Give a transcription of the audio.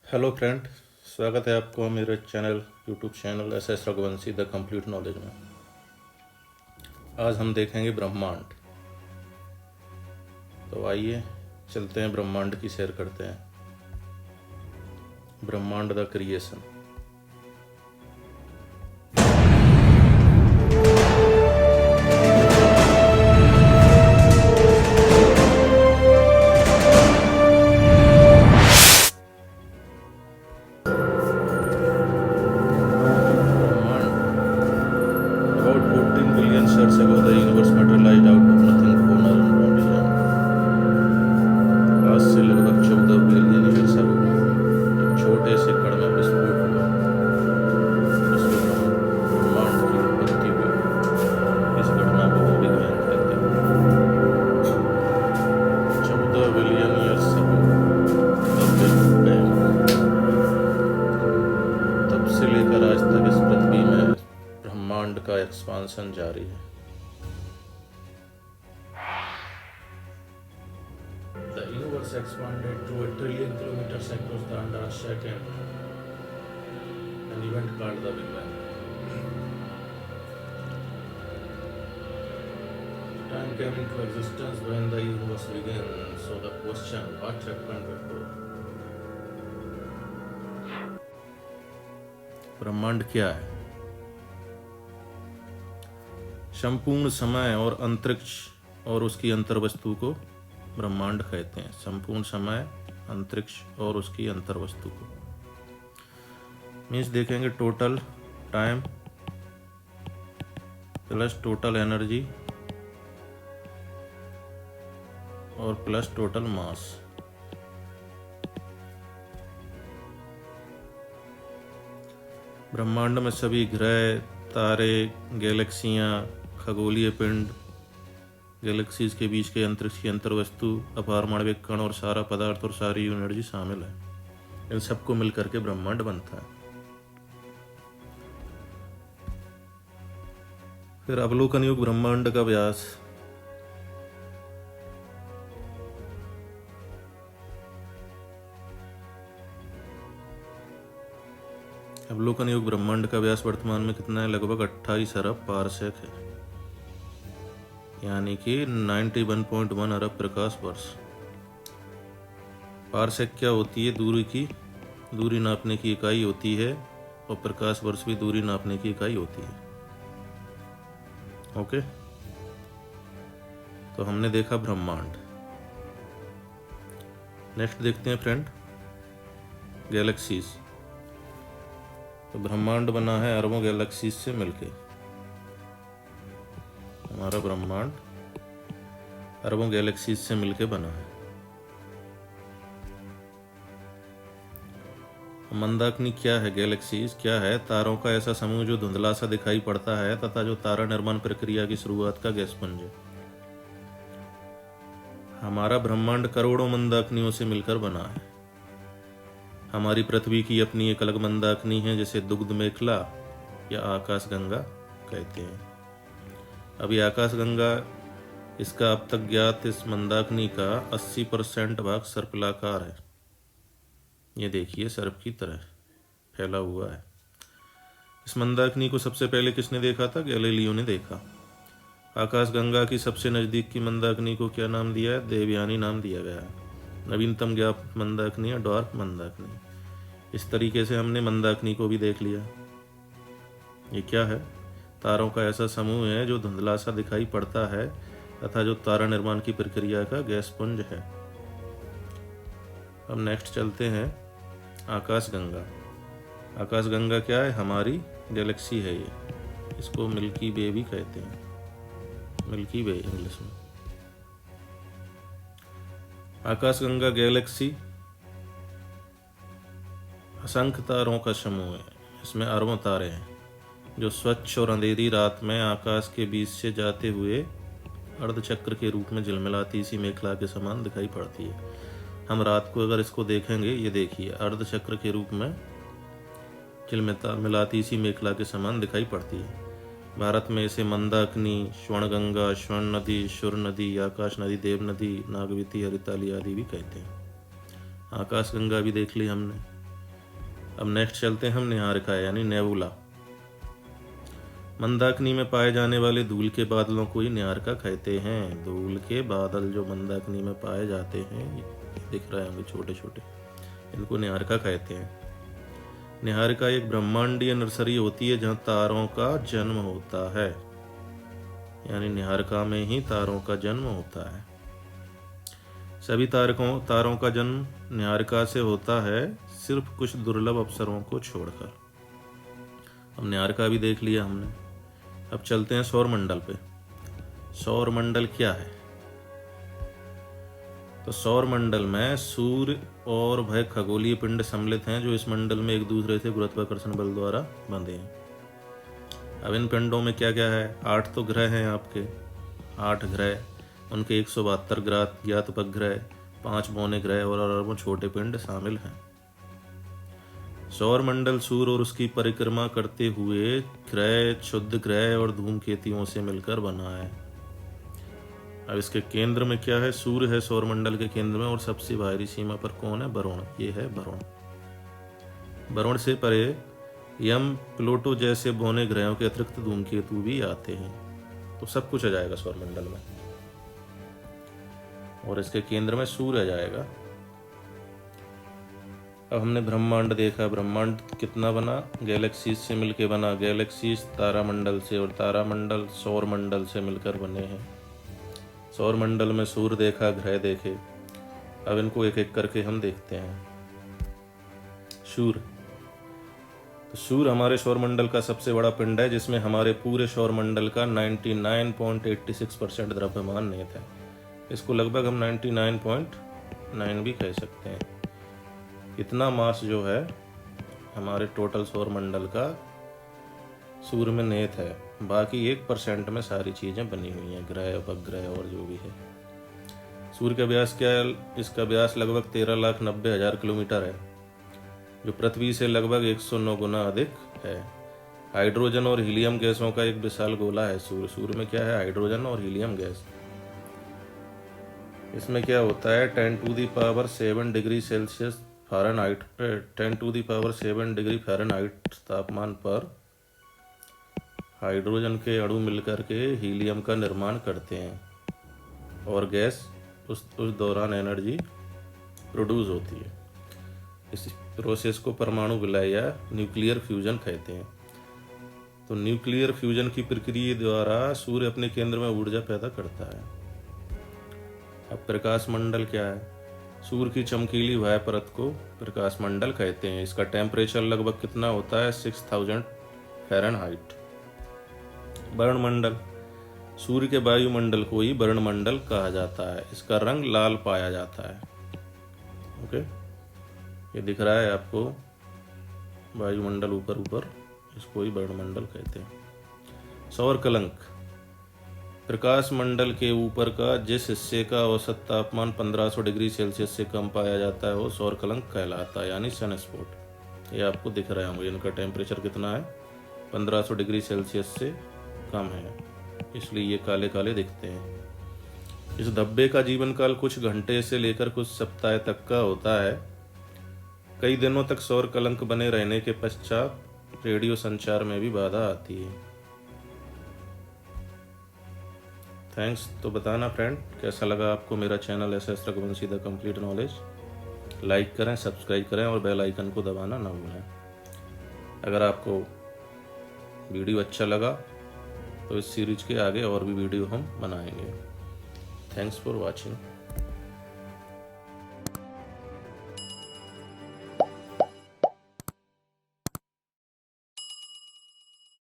Hello friend, स्वागत है आपको मेरे channel YouTube channel SS Raghuvanshi the complete knowledge में। आज हम देखेंगे ब्रह्मांड। तो आइए चलते हैं, ब्रह्मांड की सैर करते हैं। ब्रह्मांड the creation. About 14 billion years ago, the universe materialized out of nothing for our region. आज से लगभग 14 बिलियन ईयर्स ago एक छोटे से कण में विस्फोट हुआ, जिसके कारण ब्रह्मांड की उत्पत्ति हुई। इस घटना को बिग बैंग कहते हैं। 14 billion years ago the big bang. तब से लेकर आज तक इस पृथ्वी में ब्रह्मांड का एक्सपांशन जारी है। The universe expanded to a trillion kilometers across the under-second, an event called the Big Bang. Time came into existence when the universe began. So the question, what happened before? ब्रह्मांड क्या है? संपूर्ण समय और अंतरिक्ष और उसकी अंतर्वस्तु को ब्रह्मांड कहते हैं। संपूर्ण समय, अंतरिक्ष और उसकी अंतर्वस्तु को मीन्स देखेंगे total time plus total energy और प्लस टोटल मास। ब्रह्मांड में सभी ग्रह, तारे, गैलेक्सियां, खगोलीय पिंड, गैलेक्सीज के बीच के अंतरिक्ष की अंतर्वस्तु, अपारमाणविक कण और सारा पदार्थ और सारी एनर्जी शामिल है। इन सबको मिलकर के ब्रह्मांड बनता है। फिर अवलोकन युग ब्रह्मांड का व्यास। अवलोकन युग ब्रह्मांड का व्यास वर्तमान में कितना है? लगभग 28 अरब पारसेक है, यानी कि 91.1 अरब प्रकाश वर्ष। पारसेक क्या होती है? दूरी नापने की इकाई होती है, और प्रकाश वर्ष भी दूरी नापने की इकाई होती है। ओके, तो हमने देखा ब्रह्मांड। नेक्स्ट देखते हैं फ्रेंड, गैलेक्सीज। तो ब्रह्मांड बना है अरबों गैलेक्सीज से मिलके। हमारा ब्रह्मांड अरबों गैलेक्सीज से मिलके बना है। मंदाकिनी क्या है? गैलेक्सीज क्या है? तारों का ऐसा समूह जो धुंधला सा दिखाई पड़ता है तथा जो तारा निर्माण प्रक्रिया की शुरुआत का गैसपुंज है। हमारा ब्रह्मांड करोड़ों मंदाकिनियों से मिलकर बना है। हमारी पृथ्वी की अपनी एक अलग मंदाकिनी है, जिसे दुग्ध मेखला या आकाश गंगा कहते हैं। अभी आकाश गंगा, इसका अब तक ज्ञात इस मंदाकिनी का 80% भाग सर्पिलाकार है। ये देखिए, सर्प की तरह फैला हुआ है। इस मंदाकिनी को सबसे पहले किसने देखा था? गैलीलियो ने देखा। आकाश गंगा की सबसे नज़दीक की मंदाकिनी को क्या नाम दिया है? देवयानी नाम दिया गया है। नवीनतम ज्ञात मंदाकिनी है ड्वार्फ मंदाकिनी। इस तरीके से हमने मंदाकिनी को भी देख लिया। ये क्या है? तारों का ऐसा समूह है जो धुंधला सा दिखाई पड़ता है तथा जो तारा निर्माण की प्रक्रिया का गैसपुंज है। अब नेक्स्ट चलते हैं आकाश गंगा। आकाश गंगा क्या है? हमारी गैलेक्सी है ये। इसको मिल्की वे भी कहते हैं, मिल्की वे इंग्लिश में। आकाश गंगा गैलेक्सी असंख्य तारों का समूह है। इसमें अरबों तारे हैं जो स्वच्छ और अंधेरी रात में आकाश के बीच से जाते हुए अर्धचक्र के रूप में झिलमिलाती सी मेखला के समान दिखाई पड़ती है। हम रात को अगर इसको देखेंगे, ये देखिए, अर्धचक्र के रूप में झिलमिलाती सी मेखला के समान दिखाई पड़ती है। भारत में इसे मंदाकिनी, स्वर्णगंगा, स्वर्ण नदी, शुर नदी, आकाश नदी, देव नदी, नागवती, हरिताली आदि भी कहते हैं। आकाश गंगा भी देख ली हमने। अब नेक्स्ट चलते हैं हम निहारिका यानी नेबुला। मंदाकिनी में पाए जाने वाले धूल के बादलों को ही निहारिका कहते हैं। धूल के बादल जो मंदाकिनी में पाए जाते हैं, ये दिख रहे होंगे छोटे छोटे, इनको निहारिका कहते हैं। निहारिका एक ब्रह्मांडीय नर्सरी होती है जहाँ तारों का जन्म होता है, यानी निहारिका में ही तारों का जन्म होता है। सभी तारों का जन्म निहारिका से होता है, सिर्फ कुछ दुर्लभ अवसरों को छोड़कर। अब निहारिका भी देख लिया हमने, अब चलते हैं सौरमंडल पे। सौरमंडल क्या है? तो सौरमंडल में सूर्य और वह खगोलीय पिंड सम्मिलित हैं जो इस मंडल में एक दूसरे से गुरुत्वाकर्षण बल द्वारा बंधे हैं। अब इन पिंडों में क्या क्या है? 8 तो ग्रह हैं आपके, 8 ग्रह, उनके 172 ज्ञात उपग्रह, 5 बौने ग्रह और अरबों छोटे पिंड शामिल हैं। सौरमंडल सूर्य और उसकी परिक्रमा करते हुए ग्रह, क्षुद्र ग्रह और धूमकेतुओं से मिलकर बना है। अब इसके केंद्र में क्या है? सूर्य है सौरमंडल के केंद्र में, और सबसे बाहरी सीमा पर कौन है? वरुण। ये है वरुण। वरुण से परे यम, प्लूटो जैसे बौने ग्रहों के अतिरिक्त धूमकेतु भी आते हैं। तो सब कुछ आ जाएगा सौरमंडल में, और इसके केंद्र में सूर्य आ जाएगा। अब हमने ब्रह्मांड देखा, ब्रह्मांड कितना बना? गैलेक्सीज से मिलकर बना। गैलेक्सीज तारामंडल से और तारामंडल सौरमंडल से मिलकर बने हैं। सौरमंडल में सूर्य देखा, ग्रह देखे। अब इनको एक एक करके हम देखते हैं। सूर्य, तो सूर्य हमारे सौरमंडल का सबसे बड़ा पिंड है, जिसमें हमारे पूरे सौरमंडल का 99.86% द्रव्यमान निहित है। इसको लगभग हम 99.9 भी कह सकते हैं। इतना मास जो है हमारे टोटल सौरमंडल का सूर्य में निहित है। बाकी 1% में सारी चीज़ें बनी हुई हैं, ग्रह, उपग्रह और जो भी है। सूर्य का व्यास क्या है? इसका व्यास लगभग 13,90,000 किलोमीटर है, जो पृथ्वी से लगभग 109 गुना अधिक है। हाइड्रोजन और हीलियम गैसों का एक विशाल गोला है सूर्य। सूर्य में क्या है? हाइड्रोजन और हीलियम गैस। इसमें क्या होता है? 10⁻7 degree Celsius Fahrenheit, 10⁻7 degree Fahrenheit तापमान पर हाइड्रोजन के अणु मिलकर के हीलियम का निर्माण करते हैं, और गैस उस दौरान एनर्जी प्रोड्यूस होती है। इस प्रोसेस को परमाणु विलय या न्यूक्लियर फ्यूजन कहते हैं। तो न्यूक्लियर फ्यूजन की प्रक्रिया द्वारा सूर्य अपने केंद्र में ऊर्जा पैदा करता है। अब प्रकाश मंडल क्या है? सूर्य की चमकीली वायु परत को प्रकाश मंडल कहते हैं। इसका टेम्परेचर लगभग कितना होता है? 6000 फ़ारेनहाइट। वर्णमंडल, सूर्य के वायुमंडल को ही वर्णमंडल कहा जाता है। इसका रंग लाल पाया जाता है। ओके, ये दिख रहा है आपको वायुमंडल ऊपर ऊपर, इसको ही वर्णमंडल कहते हैं। सौर कलंक, प्रकाश मंडल के ऊपर का जिस हिस्से का औसत तापमान 1500 डिग्री सेल्सियस से कम पाया जाता है वो सौर कलंक कहलाता है, यानी सनस्पॉट। ये आपको दिख रहे होंगे, इनका टेम्परेचर कितना है? 1500 डिग्री सेल्सियस से कम है, इसलिए ये काले काले दिखते हैं। इस धब्बे का जीवन काल कुछ घंटे से लेकर कुछ सप्ताह तक का होता है। कई दिनों तक सौर कलंक बने रहने के पश्चात रेडियो संचार में भी बाधा आती है। थैंक्स। तो बताना फ्रेंड, कैसा लगा आपको मेरा channel SS Raghuvanshi the complete knowledge. Like करें, सब्सक्राइब करें और बेल आइकन को दबाना ना भूलें। अगर आपको वीडियो अच्छा लगा तो इस सीरीज के आगे और भी वीडियो हम बनाएंगे। Thanks for watching.